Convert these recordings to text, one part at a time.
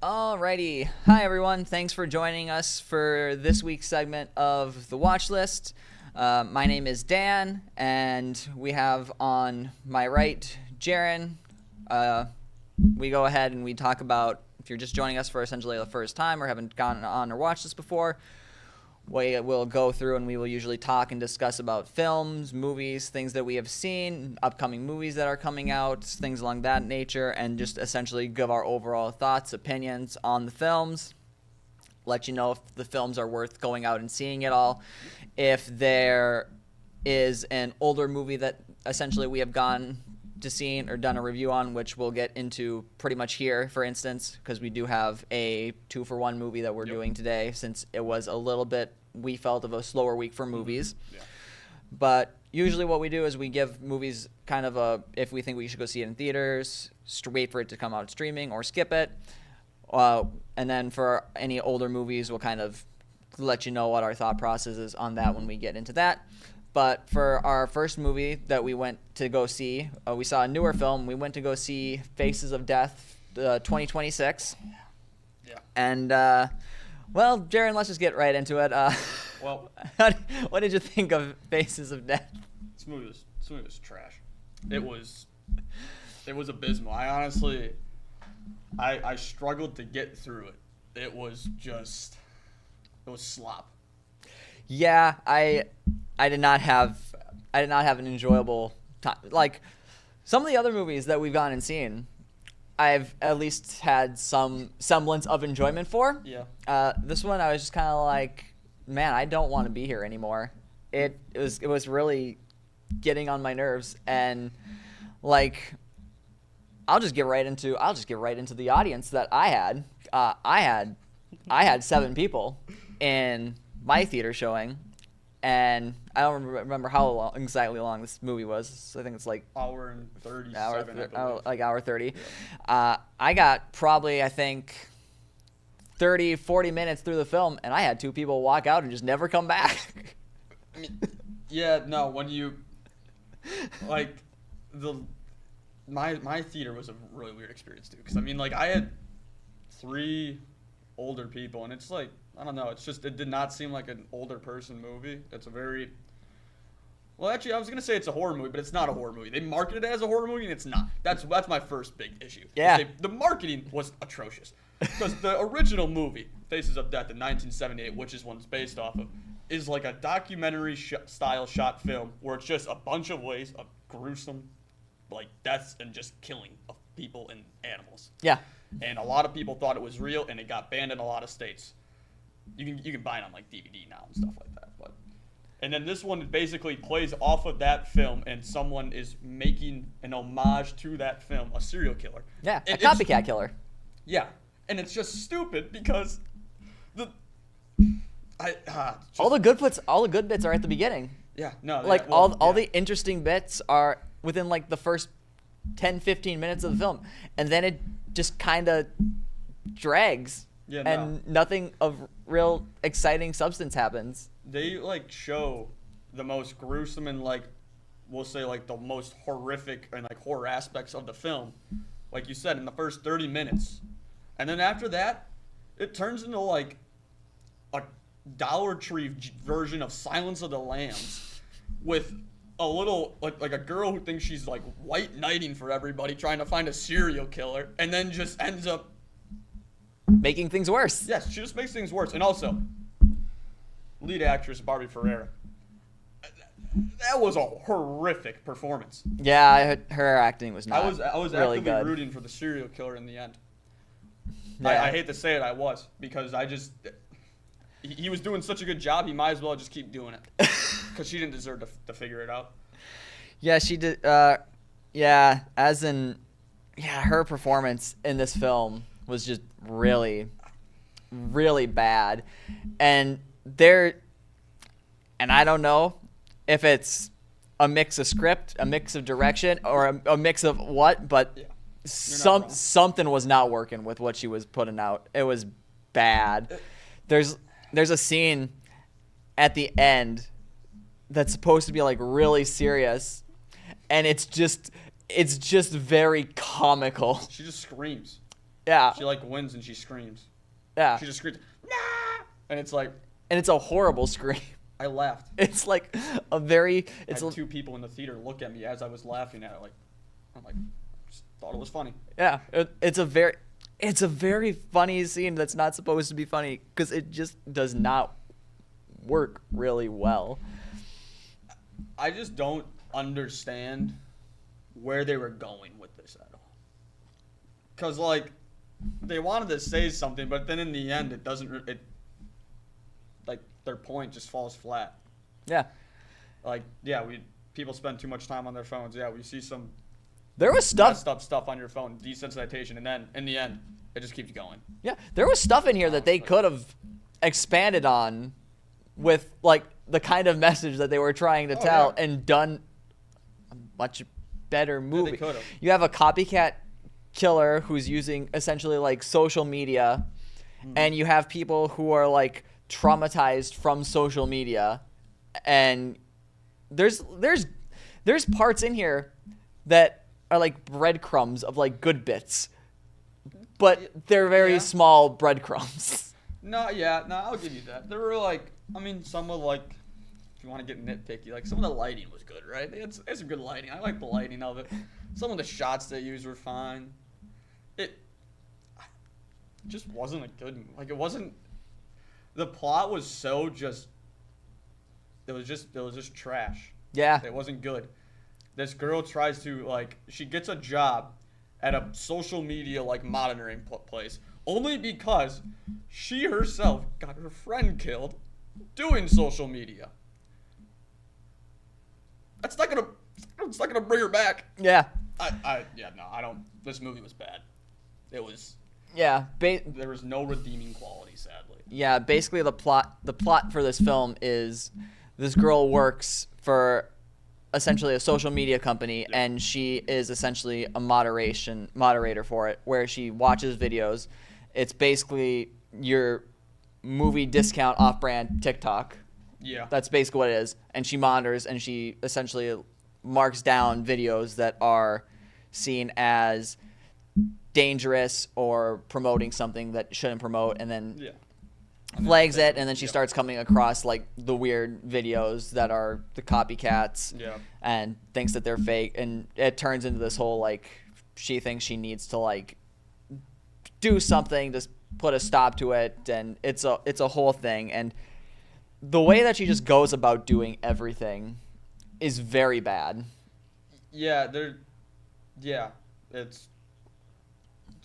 Alrighty. Hi, everyone. Thanks for joining us for this week's segment of the Watchlist. My name is Dan, and we have on my right, Jarron. We go ahead and we talk about, if you're just joining us for essentially the first time or haven't gone on or watched this before, we will go through and we will usually talk and discuss about films, movies, things that we have seen, upcoming movies that are coming out, things along that nature, and just essentially give our overall thoughts, opinions on the films, let you know if the films are worth going out and seeing at all. If there is an older movie that essentially we have gone to see or done a review on, which we'll get into pretty much here, for instance, because we do have a 2-for-1 movie that we're doing today, since it was a little bit, we felt, of a slower week for movies. Yeah. But usually what we do is we give movies kind of a, if we think we should go see it in theaters, wait for it to come out streaming or skip it. And then for any older movies, we'll kind of let you know what our thought process is on that when we get into that. But for our first movie that we went to go see, we saw a newer film. We went to go see Faces of Death 2026. Yeah. And, well, Jarron, let's just get right into it. Well, what did you think of Faces of Death? This movie was trash. It was abysmal. I honestly, I struggled to get through it. It was slop. Yeah, I did not have an enjoyable time. Like some of the other movies that we've gone and seen, I've at least had some semblance of enjoyment for. Yeah. This one, I was just kind of like, man, I don't want to be here anymore. It was really getting on my nerves, and like, I'll just get right into the audience that I had. I had 7 people in my theater showing, and I don't remember how exactly long this movie was. So I think it's like hour and 37. Hour 30. Yeah. I got probably, I think, 30, 40 minutes through the film, and I had 2 people walk out and just never come back. I mean, yeah, no, when you, like, my theater was a really weird experience, too. Because, I mean, like, I had 3 older people, and it's like, I don't know, it did not seem like an older person movie. It's a very, well, actually, I was going to say it's a horror movie, but it's not a horror movie. They marketed it as a horror movie, and it's not. That's my first big issue. Yeah. The marketing was atrocious. Because the original movie, Faces of Death in 1978, which is one it's based off of, is like a documentary style shot film where it's just a bunch of ways of gruesome, like, deaths and just killing of people and animals. Yeah. And a lot of people thought it was real, and it got banned in a lot of states. You can buy it on like DVD now and stuff like that. And then this one basically plays off of that film, and someone is making an homage to that film, a serial killer. Yeah, a copycat killer. Yeah, and it's just stupid because all the good bits are at the beginning. Yeah, no, like all the interesting bits are within like the first 10-15 minutes of the film, and then it just kind of drags. Yeah, and nothing of real exciting substance happens. They like show the most gruesome and like, we'll say like the most horrific and like horror aspects of the film, like you said, in the first 30 minutes, and then after that, it turns into like a Dollar Tree version of Silence of the Lambs, with a little like a girl who thinks she's like white knighting for everybody, trying to find a serial killer, and then just ends up making things worse. Yes, she just makes things worse. And also, lead actress Barbie Ferreira. That was a horrific performance. Yeah, her acting was not. I was really actively good. rooting for the serial killer in the end. Yeah. I hate to say it, I was, because he was doing such a good job. He might as well just keep doing it, because she didn't deserve to figure it out. Yeah, she did. Her performance in this film was just really, really bad. And I don't know if it's a mix of script, a mix of direction, or a mix of what, but something was not working with what she was putting out. It was bad. There's a scene at the end that's supposed to be like really serious, and it's just very comical. She just screams. Yeah. She like wins and she screams. Yeah. She just screams, nah! And it's like, And it's a horrible scream. I laughed. It's like a very. I had two people in the theater look at me as I was laughing at it. Like, I'm like, just thought it was funny. Yeah. It's a very funny scene that's not supposed to be funny because it just does not work really well. I just don't understand where they were going with this at all. Because, like, they wanted to say something, but then in the end, it doesn't. Like, their point just falls flat. Yeah. Like, yeah, people spend too much time on their phones. Yeah, we see some There was stuff. messed up stuff on your phone, desensitization, and then in the end, it just keeps going. Yeah, there was stuff in here that they could have expanded on with like the kind of message that they were trying to tell and done a much better movie. they could've. You have a copycat killer who's using essentially like social media, and you have people who are like traumatized from social media, and there's parts in here that are like breadcrumbs of like good bits, but they're very small breadcrumbs. No, I'll give you that. There were like, I mean, some of like, if you want to get nitpicky, like some of the lighting was good, right? It's some good lighting. I like the lighting of it. Some of the shots they used were fine. It just wasn't a good, like it wasn't. The plot was so just. It was just trash. Yeah. It wasn't good. This girl tries to like, she gets a job at a social media like monitoring place only because she herself got her friend killed doing social media. It's not gonna bring her back. Yeah. I don't. This movie was bad. It was. Yeah. There was no redeeming quality, sadly. Yeah. Basically, the plot for this film is this girl works for essentially a social media company, and she is essentially a moderator for it, where she watches videos. It's basically your movie discount off-brand TikTok. Yeah. That's basically what it is. And she monitors, and she essentially marks down videos that are seen as dangerous or promoting something that shouldn't promote, and then flags it, and then she starts coming across like the weird videos that are the copycats and thinks that they're fake, and it turns into this whole like she thinks she needs to like do something to put a stop to it, and it's a whole thing. And the way that she just goes about doing everything is very bad. It's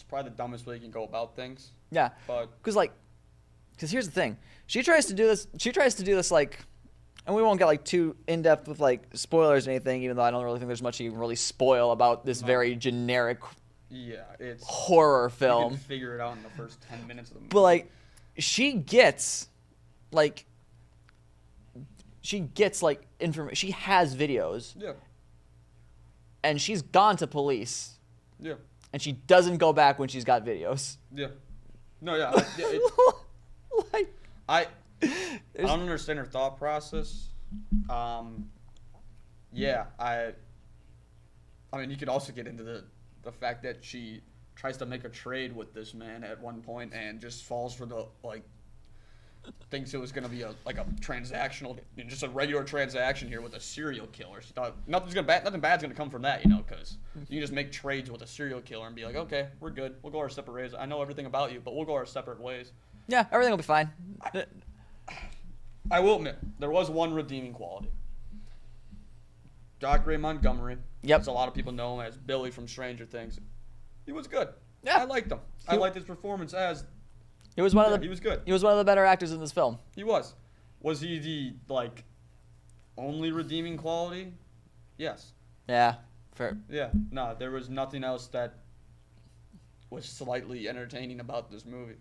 probably the dumbest way you can go about things. Yeah, because here's the thing. She tries to do this like, and we won't get like too in depth with like spoilers or anything, even though I don't really think there's much you can really spoil about this very generic it's horror film. You can figure it out in the first 10 minutes of the movie. But like, she gets information. She has videos. Yeah. And she's gone to police. Yeah. And she doesn't go back when she's got videos. Yeah. No, yeah. I don't understand her thought process. I mean, you could also get into the fact that she tries to make a trade with this man at one point and just falls for the like, thinks it was gonna be a transactional, just a regular transaction here with a serial killer. She thought nothing bad's gonna come from that, because you can just make trades with a serial killer and be like, okay, we're good, we'll go our separate ways. I know everything about you, but we'll go our separate ways. Yeah, everything will be fine. I will admit, there was one redeeming quality. Doc Ray Montgomery, as a lot of people know him as Billy from Stranger Things, he was good. Yeah, I liked him. I liked his performance as. He was he was good. He was one of the better actors in this film. He was. Was he the only redeeming quality? Yes. Yeah. Fair. Yeah. No, there was nothing else that was slightly entertaining about this movie.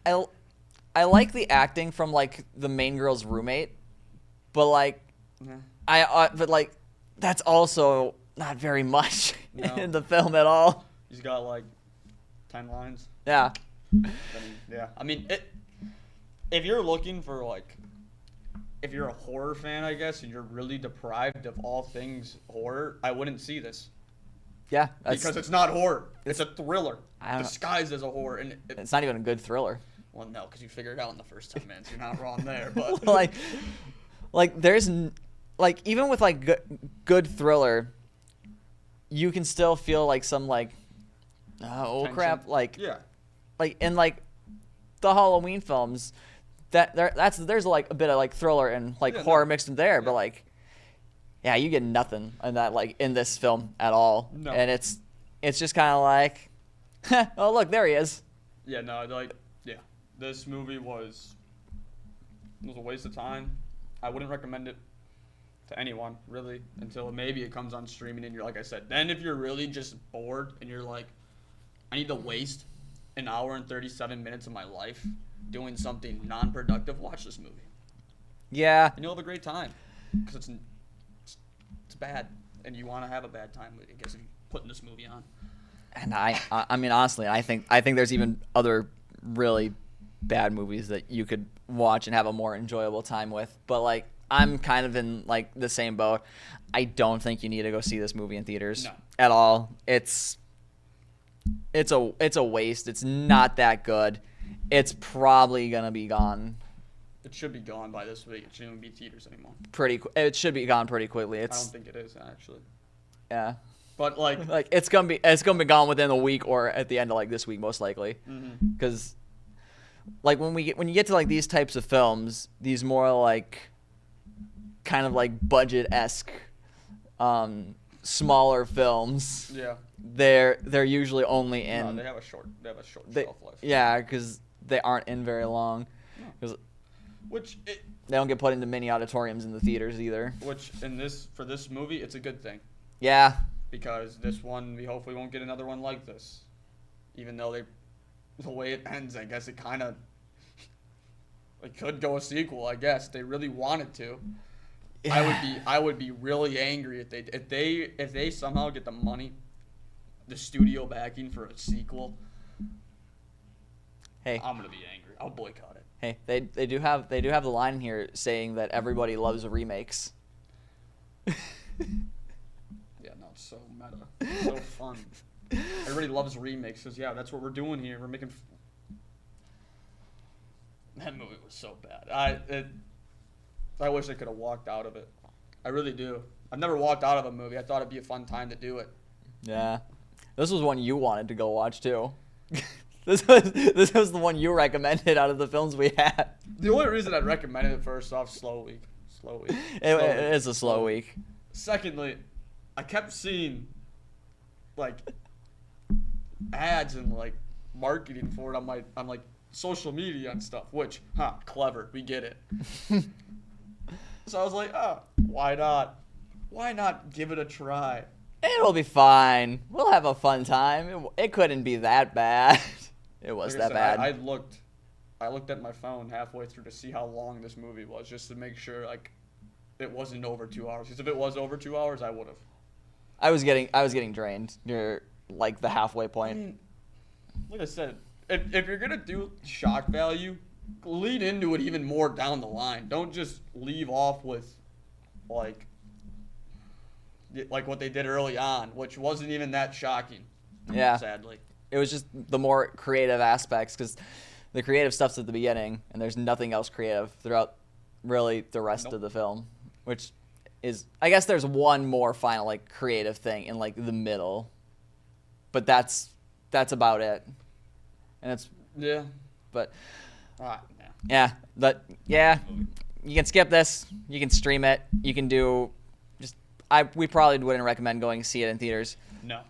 I like the acting from like the main girl's roommate, but like that's also not very much in the film at all. He's got like 10 lines. Yeah. I mean, if you're looking for if you're a horror fan, I guess, and you're really deprived of all things horror, I wouldn't see this. Yeah. Because it's not horror. It's a thriller I don't know. disguised as a horror. And It's not even a good thriller. well, no, because you figure it out in the first 10 minutes. You're not wrong there. But like there's like even with like good thriller, you can still feel like some like oh Tension. crap like yeah, like in like the Halloween films there's like a bit of like thriller and like horror mixed in there, but like yeah, you get nothing in that like in this film at all. No. And it's just kind of like oh look, there he is. yeah, no, like this movie was a waste of time. I wouldn't recommend it to anyone really until maybe it comes on streaming and you're like I said. Then if you're really just bored and you're like, I need to waste an hour and 37 minutes of my life doing something non-productive, watch this movie. Yeah. And you'll have a great time because it's bad and you want to have a bad time. I guess if you're putting this movie on. And I mean honestly, I think there's even other really bad movies that you could watch and have a more enjoyable time with. But like I'm kind of in like the same boat. I don't think you need to go see this movie in theaters at all. It's a waste. It's not that good. It's probably gonna be gone. It should be gone by this week. It shouldn't even be theaters anymore. It should be gone pretty quickly. I don't think it is actually. Yeah. But like it's gonna be gone within a week or at the end of like this week most likely. Because like when you get to like these types of films, these more like kind of like budget-esque smaller films. Yeah. They're usually only in. No, they have a short shelf life. Yeah, because they aren't in very long. They don't get put into mini auditoriums in the theaters either. Which for this movie, it's a good thing. Yeah. Because this one, we hopefully won't get another one like this. Even though the way it ends, I guess it kind of it could go a sequel. I guess they really wanted to. Yeah. I would be really angry if they somehow get the money, the studio backing for a sequel. Hey, I'm gonna be angry. I'll boycott it. Hey, they do have the line here saying that everybody loves remakes. Yeah, no, it's so meta, it's so fun. Everybody loves remakes because that's what we're doing here. We're making. That movie was so bad. I wish I could have walked out of it. I really do. I've never walked out of a movie. I thought it'd be a fun time to do it. Yeah, this was one you wanted to go watch too. This was the one you recommended out of the films we had. The only reason I'd recommend it, first off, slow week. It is a slow week. Secondly, I kept seeing like ads and like marketing for it on like social media and stuff. Which, clever. We get it. So I was like, why not? Why not give it a try? It'll be fine. We'll have a fun time. It couldn't be that bad. It was that bad. I looked at my phone halfway through to see how long this movie was, just to make sure like it wasn't over 2 hours. Because if it was over 2 hours, I would have. I was getting drained near like the halfway point. I mean, like I said, if you're gonna do shock value, lead into it even more down the line. Don't just leave off with like what they did early on, which wasn't even that shocking. Yeah. Sadly. It was just the more creative aspects, because the creative stuff's at the beginning, and there's nothing else creative throughout really the rest of the film, which is, I guess there's one more final like creative thing in like the middle, but that's about it. And it's but you can skip this, you can stream it, you can do we probably wouldn't recommend going to see it in theaters. No.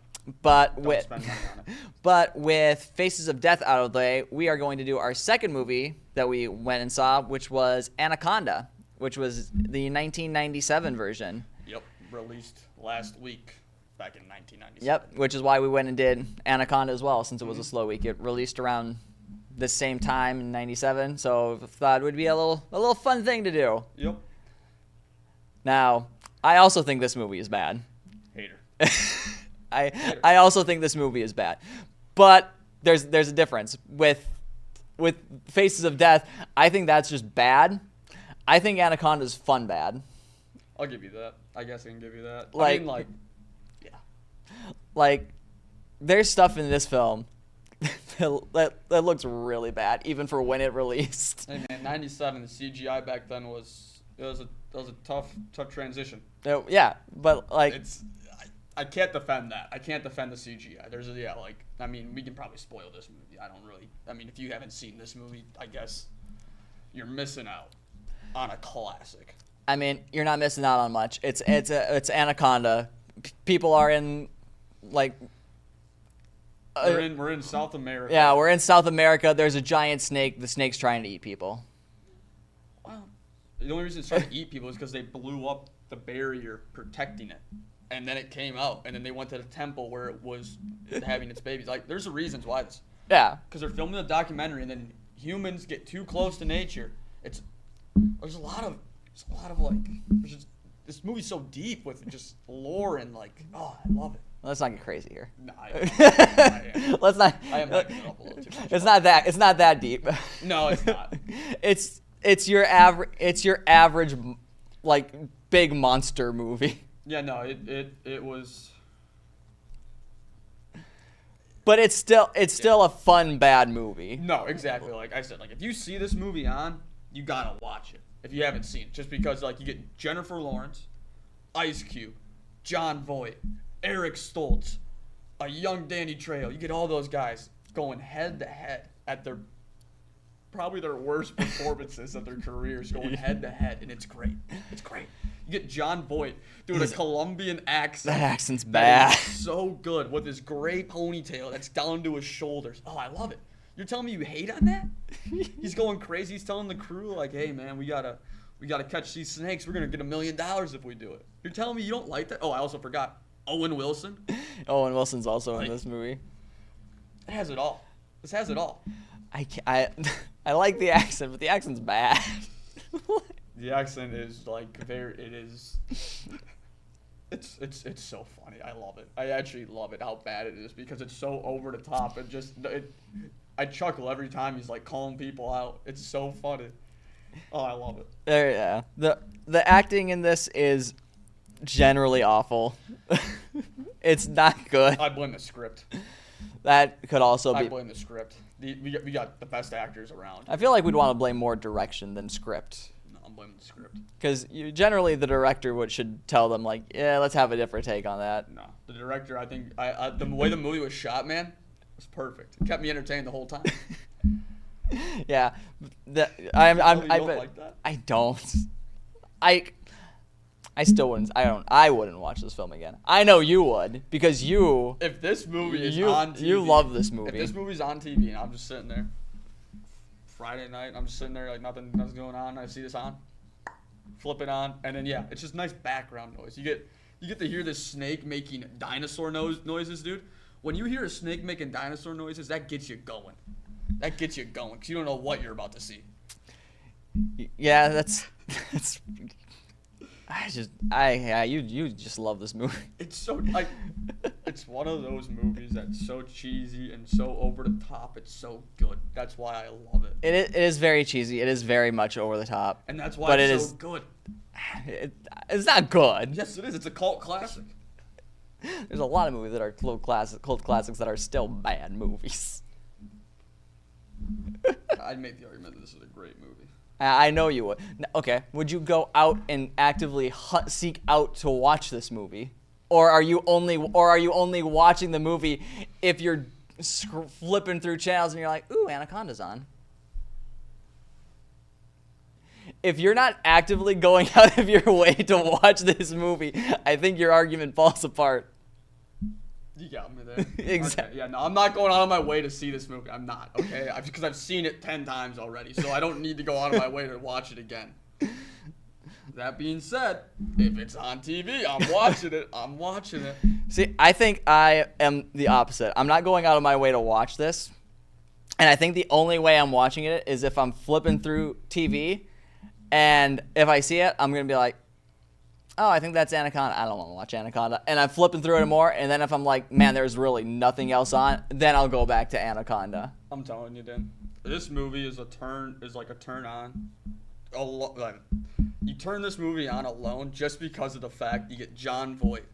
But Don't spend money on it. But with Faces of Death out of the way, we are going to do our second movie that we went and saw, which was Anaconda, which was the 1997 version. Yep, released last week, back in 1997. Yep, which is why we went and did Anaconda as well, since it was a slow week. It released around the same time in 97, so I thought it would be a little fun thing to do. Yep. Now, I also think this movie is bad. Hater. I also think this movie is bad, but there's a difference with Faces of Death. I think that's just bad. I think Anaconda's fun bad. I'll give you that. I guess I can give you that. Like, I mean, like, yeah. Like, there's stuff in this film that looks really bad, even for when it released. Hey man, '97, the CGI back then was a tough transition. Yeah, but like I can't defend that. I can't defend the CGI. I mean, we can probably spoil this movie. I mean, if you haven't seen this movie, I guess you're missing out on a classic. I mean, you're not missing out on much. It's Anaconda. People are in like. We're in South America. Yeah, we're in South America. There's a giant snake. The snake's trying to eat people. Well, the only reason it's trying to eat people is because they blew up the barrier protecting it. And then it came out, and then they went to the temple where it was having its babies. Like, there's reasons why this. Yeah. Because they're filming a documentary, and then humans get too close to nature. There's a lot of this movie's so deep with just lore and I love it. Let's not get crazy here. No, I am. Let's not. I am hyping it up a little too much. It's not that deep. No, it's not. It's your average like big monster movie. Yeah, no, it was. But it's still a fun bad movie. No, exactly. Like I said, if you see this movie on, you gotta watch it. If you haven't seen it, just because you get Jennifer Lawrence, Ice Cube, Jon Voight, Eric Stoltz, a young Danny Trejo. You get all those guys going head to head at probably their worst performances of their careers, going head to head, and it's great. It's great. You get Jon Voight doing a Colombian accent. That accent's bad. So good with his gray ponytail that's down to his shoulders. Oh, I love it. You're telling me you hate on that? He's going crazy. He's telling the crew hey man, we gotta catch these snakes. We're gonna get $1 million if we do it. You're telling me you don't like that? Oh, I also forgot Owen Wilson. Owen Wilson's also in this movie. It has it all. This has it all. I like the accent, but the accent's bad. The accent is it's so funny. I love it. I actually love it how bad it is because it's so over the top and I chuckle every time he's calling people out. It's so funny. Oh, I love it. Yeah. The acting in this is generally awful. It's not good. I blame the script. That could also be. I blame the script. We got the best actors around. I feel like we'd want to blame more direction than script. No, I'm blaming the script. Because generally the director should tell them yeah, let's have a different take on that. No, the director. I think the way the movie was shot, man, was perfect. It kept me entertained the whole time. Yeah, I don't like that. I don't. I still wouldn't. I wouldn't watch this film again. I know you would because you. If this movie is on TV, you love this movie. If this movie's on TV and I'm just sitting there, Friday night, I'm just sitting there nothing's going on. I see this on, flip it on, and then it's just nice background noise. You get to hear this snake making dinosaur noises, dude. When you hear a snake making dinosaur noises, that gets you going. That gets you going because you don't know what you're about to see. Yeah, that's. You just love this movie. It's so it's one of those movies that's so cheesy and so over the top. It's so good. That's why I love it. It is very cheesy. It is very much over the top. And that's why it's so good. It's not good. Yes, it is. It's a cult classic. There's a lot of movies that are cult classics that are still bad movies. I'd make the argument that this is a great movie. I know you would. Okay, would you go out and actively seek out to watch this movie, or are you only watching the movie if you're flipping through channels and you're like, ooh, Anaconda's on? If you're not actively going out of your way to watch this movie, I think your argument falls apart. You got me there. Exactly. Okay, yeah, no, I'm not going out of my way to see this movie. I'm not, okay? Because I've seen it 10 times already, so I don't need to go out of my way to watch it again. That being said, if it's on TV, I'm watching it. I'm watching it. See, I think I am the opposite. I'm not going out of my way to watch this, and I think the only way I'm watching it is if I'm flipping through TV, and if I see it, I'm going to be like, oh, I think that's Anaconda. I don't want to watch Anaconda. And I'm flipping through it more, and then if I'm like, man, there's really nothing else on, then I'll go back to Anaconda. I'm telling you, Dan. This movie is like a turn on. You turn this movie on alone just because of the fact you get Jon Voight,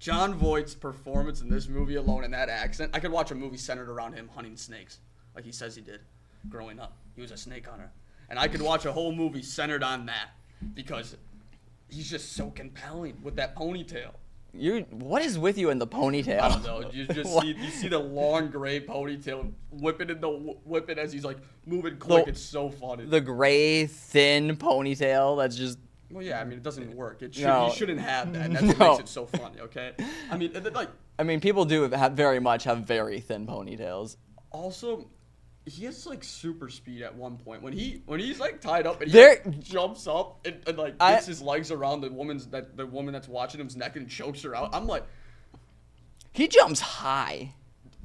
Jon Voight's performance in this movie alone and that accent, I could watch a movie centered around him hunting snakes, like he says he did growing up. He was a snake hunter. And I could watch a whole movie centered on that because he's just so compelling with that ponytail. What is with you in the ponytail? I don't know. You just see the long gray ponytail whipping as he's like moving quick. It's so funny. The gray thin ponytail that's just. Well, yeah. I mean, it doesn't work. He shouldn't have that. And that's what makes it so funny. Okay. I mean, people do very much have very thin ponytails. Also, he has like super speed at one point when he's like tied up and he jumps up and like gets his legs around the woman that's watching him's neck and chokes her out. I'm like, he jumps high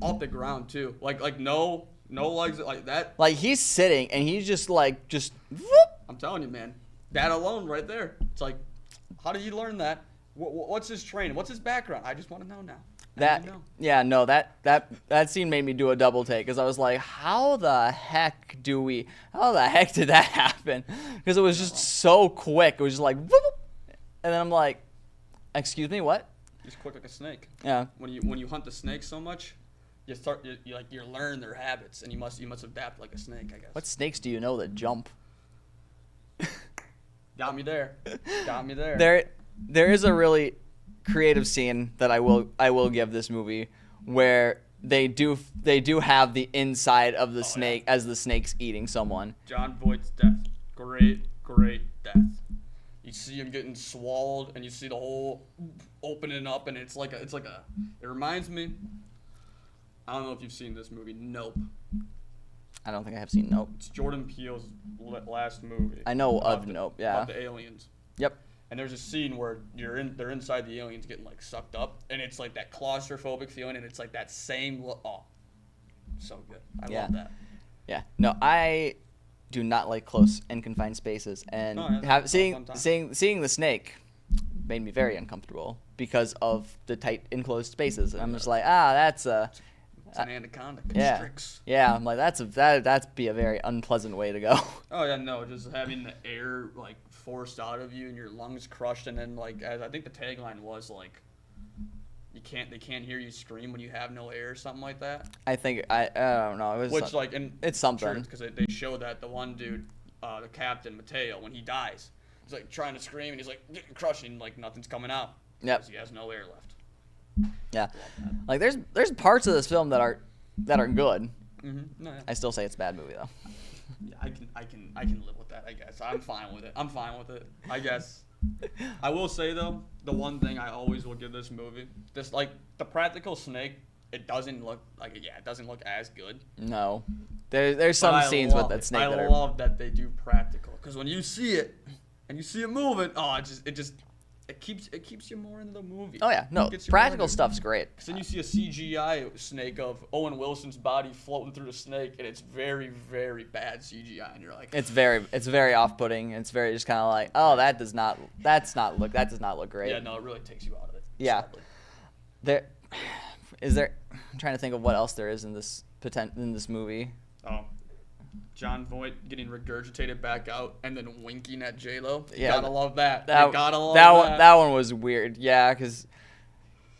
off the ground too, like no legs like that. Like he's sitting and he's just whoop. I'm telling you, man, that alone right there. It's like, how did he learn that? What's his training? What's his background? I just want to know now. That scene made me do a double take because I was like, how the heck did that happen? Because it was just so quick. It was just like, whoop, and then I'm like, excuse me, what? He's quick like a snake. Yeah. When you hunt the snake so much, you learn their habits and you must adapt like a snake, I guess. What snakes do you know that jump? Got me there. There is a really creative scene that I will give this movie where they do have the inside of the snake as the snake's eating someone. Jon Voight's death, great death. You see him getting swallowed, and you see the whole opening up, and it reminds me. I don't know if you've seen this movie, Nope. I don't think I have seen Nope. It's Jordan Peele's last movie. I know of Nope, yeah. About the aliens. Yep. And there's a scene where they're inside the aliens getting like sucked up, and it's like that claustrophobic feeling, and it's like that same look. Oh, so good. I love that. Yeah. No, I do not like close and confined spaces, and seeing the snake made me very uncomfortable because of the tight enclosed spaces. And I'm just like, that's it's an anaconda. Constricts. Yeah. I'm like, that'd be a very unpleasant way to go. Oh yeah, no, just having the air like forced out of you and your lungs crushed, and then like as I think the tagline was like, they can't hear you scream when you have no air or something like that. I think I don't know. It was it's something because they show that the one dude, the captain Mateo, when he dies, he's like trying to scream and he's like getting crushed and like nothing's coming out. Yep. Because he has no air left. Yeah, like there's parts of this film that are good. Mm-hmm. No, yeah. I still say it's a bad movie though. Yeah, I can live with that. I guess I'm fine with it. I guess. I will say though, the one thing I always will give this movie, this like the practical snake, it doesn't look as good. No, there's some scenes with that snake. I love that they do practical because when you see it and you see it moving, it keeps you more in the movie. Oh yeah, no, practical stuff's great. Because then you see a CGI snake of Owen Wilson's body floating through the snake, and it's very, very bad CGI, and you're like, it's very off-putting. It's very just kind of like, oh, that does not look great. Yeah, no, it really takes you out of it. Yeah. I'm trying to think of what else there is in this movie. Oh. Jon Voight getting regurgitated back out and then winking at J-Lo. Yeah, gotta love that. That one was weird. Yeah, because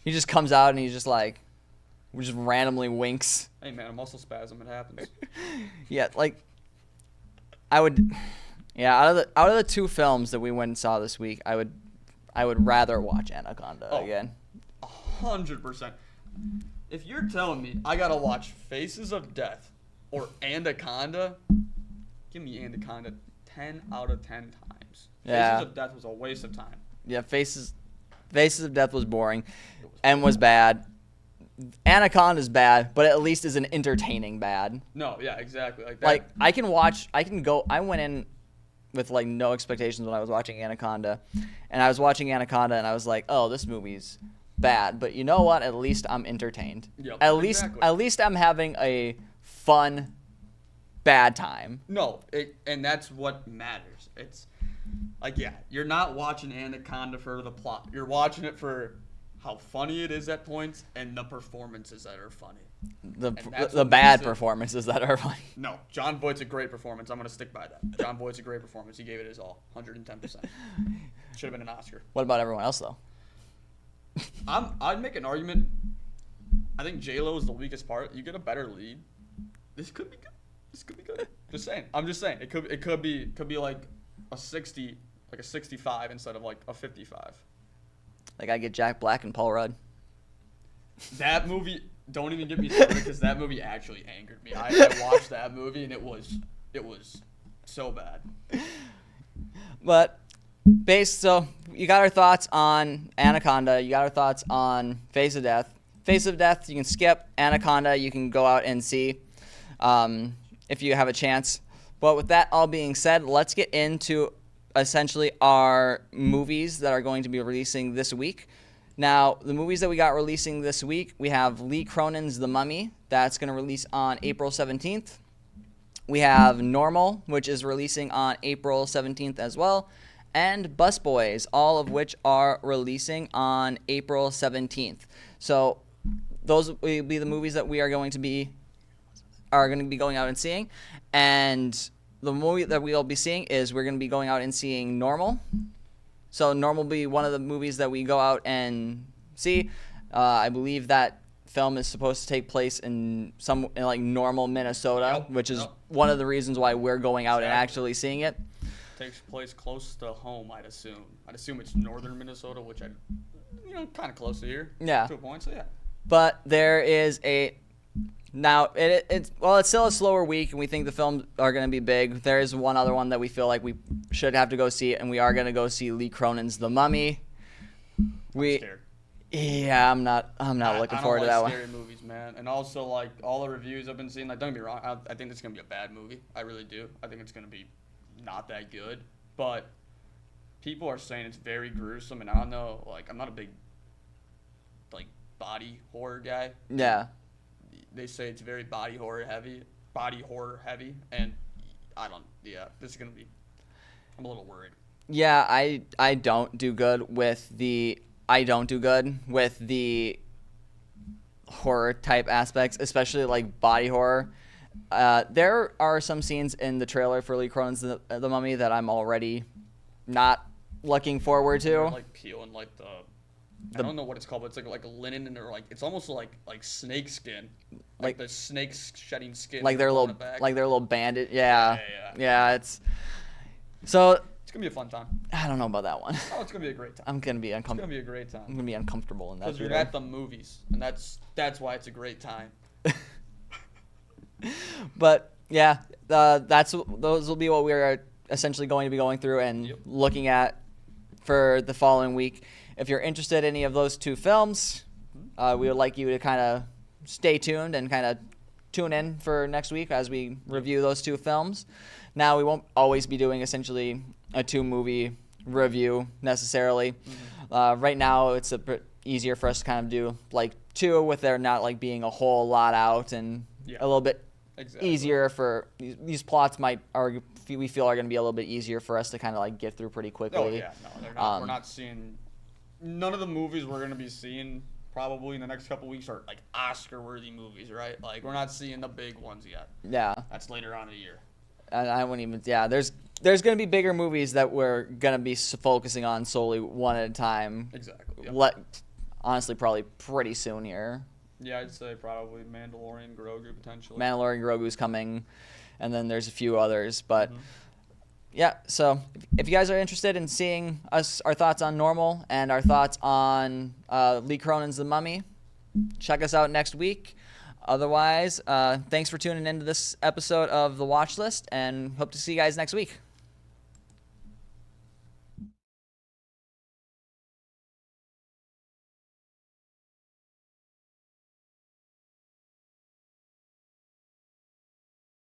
he just comes out and he's just like, just randomly winks. Hey man, a muscle spasm, it happens. Yeah, like out of the two films that we went and saw this week, I would rather watch Anaconda again. 100%. If you're telling me I gotta watch Faces of Death or Anaconda, give me Anaconda 10 out of 10 times. Yeah. Faces of Death was a waste of time. Yeah, Faces of Death was boring and was bad. Anaconda's bad, but at least is an entertaining bad. No, yeah, exactly. Like that. Like I went in with like no expectations when I was watching Anaconda. And I was watching Anaconda and I was like, "Oh, this movie's bad." But you know what? At least I'm entertained. Yep, at least I'm having a fun bad time. No, and that's what matters. It's like, yeah, you're not watching Anaconda for the plot. You're watching it for how funny it is at points and the performances that are funny. The bad performances that are funny. No, Jon Voight's a great performance. I'm going to stick by that. Jon Voight's a great performance. He gave it his all, 110%. Should have been an Oscar. What about everyone else though? I'd make an argument. I think J-Lo is the weakest part. You get a better lead. This could be good. This could be good. Just saying. I'm just saying. It could be like a 60, like a 65 instead of like a 55. Like I get Jack Black and Paul Rudd. That movie, don't even get me started because that movie actually angered me. I watched that movie and it was so bad. But so you got our thoughts on Anaconda. You got our thoughts on Face of Death. Face of Death, you can skip. Anaconda, you can go out and see if you have a chance. But with that all being said, let's get into essentially our movies that are going to be releasing this week. Now, the movies that we got releasing this week, we have Lee Cronin's The Mummy. That's going to release on April 17th. We have Normal, which is releasing on April 17th as well. And Busboys, all of which are releasing on April 17th. So those will be the movies that we are going to be going out and seeing. And the movie that we'll be seeing is we're going to be going out and seeing Normal. So Normal will be one of the movies that we go out and see. I believe that film is supposed to take place in like Normal, Minnesota, which is one of the reasons why we're going out and actually seeing it. Takes place close to home, I'd assume. I'd assume it's northern Minnesota, which kind of close to here. Yeah. To a point, so yeah. But there is it's still a slower week, and we think the films are going to be big. There is one other one that we feel like we should have to go see, and we are going to go see Lee Cronin's The Mummy. I'm scared. Yeah, I'm not looking forward to that one. I don't like scary movies, man. And also, like, all the reviews I've been seeing, like, don't get me wrong, I think it's going to be a bad movie. I really do. I think it's going to be not that good. But people are saying it's very gruesome, and I don't know, like, I'm not a big, like, body horror guy. Yeah. They say it's very body horror heavy, and this is going to be, I'm a little worried. Yeah, I don't do good with the horror type aspects, especially like body horror. There are some scenes in the trailer for Lee Cronin's The Mummy that I'm already not looking forward to. They're, like peeling like I don't know what it's called, but it's like a linen, or like it's almost like snake skin, like the snakes shedding skin, like their little bandit. Yeah. It's gonna be a fun time. I don't know about that one. Oh, it's gonna be a great time. I'm gonna be uncomfortable. It's gonna be a great time. I'm gonna be uncomfortable in that. Because you're at the movies, and that's why it's a great time. But yeah, those will be what we're essentially going to be going through and looking at for the following week. If you're interested in any of those two films, we would like you to kind of stay tuned and kind of tune in for next week as we review those two films. Now, we won't always be doing essentially a 2-movie review necessarily. Mm-hmm. Right now, it's a bit easier for us to kind of do like 2 with there not like being a whole lot out, and a little bit easier for these plots we feel are going to be a little bit easier for us to kind of like get through pretty quickly. Oh yeah, no, they're not. We're not seeing none of the movies we're going to be seeing probably in the next couple weeks are like Oscar-worthy movies, right? Like we're not seeing the big ones yet. Yeah, that's later on in the year. I wouldn't even. Yeah, there's going to be bigger movies that we're going to be focusing on solely one at a time. Exactly. Yep. Honestly, probably pretty soon here. Yeah, I'd say probably Mandalorian, Grogu potentially. Mandalorian, Grogu's coming, and then there's a few others. But yeah, so if you guys are interested in seeing our thoughts on Normal and our thoughts on Lee Cronin's The Mummy, check us out next week. Otherwise, thanks for tuning into this episode of The Watchlist, and hope to see you guys next week.